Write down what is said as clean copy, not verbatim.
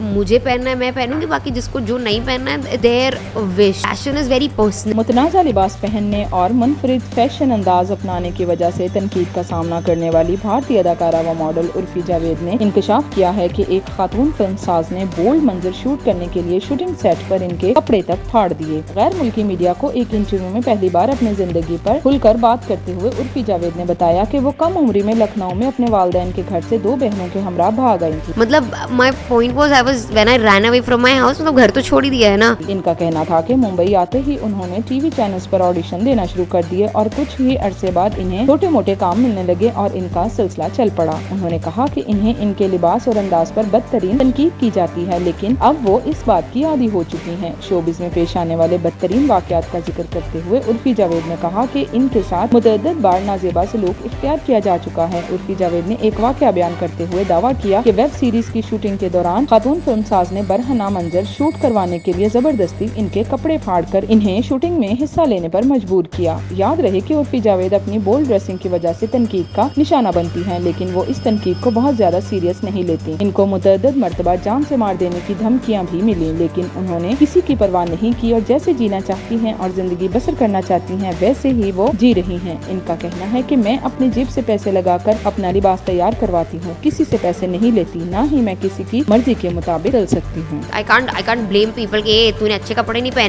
مجھے پہننا ہے میں پہنوں گی, باقی جس کو جو نہیں پہننا ہے their wish. Fashion is very personal. متنازع لباس پہننے اور منفرد فیشن انداز اپنانے کی وجہ سے تنقید کا سامنا کرنے والی بھارتی اداکارہ و ماڈل عرفی جاوید نے انکشاف کیا ہے کہ ایک خاتون فلم ساز نے بولڈ منظر شوٹ کرنے کے لیے شوٹنگ سیٹ پر ان کے کپڑے تک پھاڑ دیے. غیر ملکی میڈیا کو ایک انٹرویو میں پہلی بار اپنی زندگی پر کھل کر بات کرتے ہوئے عرفی جاوید نے بتایا کہ وہ کم عمری میں لکھنؤ میں اپنے والدین کے گھر سے 2 بہنوں کے ہمراہ بھاگ آئی تھی. مطلب my point was when I ran away from my house, مطلب گھر تو چھوڑ ہی دیا ہے نا. ان کا کہنا تھا کہ ممبئی آتے ہی انہوں نے ٹی وی چینلز پر آڈیشن دینا شروع کر دیے اور کچھ ہی عرصے بعد انہیں چھوٹے موٹے کام ملنے لگے اور ان کا سلسلہ چل پڑا. انہوں نے کہا کہ انہیں ان کے لباس اور انداز پر بدترین تنقید کی جاتی ہے, لیکن اب وہ اس بات کی عادی ہو چکی ہیں. شوبز میں پیش آنے والے بدترین واقعات کا ذکر کرتے ہوئے عرفی جاوید نے کہا کہ ان کے ساتھ متعدد بار نازیبا سلوک اختیار کیا جا چکا ہے. عرفی جاوید نے ایک واقعہ بیان کرتے ہوئے دعویٰ کیا کہ ویب سیریز کی شوٹنگ کے دوران خاتون فلم ساز نے برہنہ منظر شوٹ کروانے کے لیے زبردستی ان کے کپڑے پھاڑ کر انہیں شوٹنگ میں حصہ لینے پر مجبور کیا. یاد رہے کہ عرفی جاوید اپنی بولڈ ڈریسنگ کی وجہ سے تنقید کا نشانہ بنتی ہیں, لیکن وہ اس تنقید کو بہت زیادہ سیریس نہیں لیتی. ان کو متعدد مرتبہ جان سے مار دینے کی دھمکیاں بھی ملی, لیکن انہوں نے کسی کی پرواہ نہیں کی اور جیسے جینا چاہتی ہیں اور زندگی بسر کرنا چاہتی ہیں ویسے ہی وہ جی رہی ہیں. ان کا کہنا ہے کہ میں اپنی جیب سے پیسے لگا کر اپنا لباس تیار کرواتی ہوں, کسی سے پیسے نہیں لیتی, نہ ہی میں کسی کی مرضی کے مطابق چل سکتی ہوں. I can't blame people کہ تو نے اچھے کپڑے نہیں پہنے.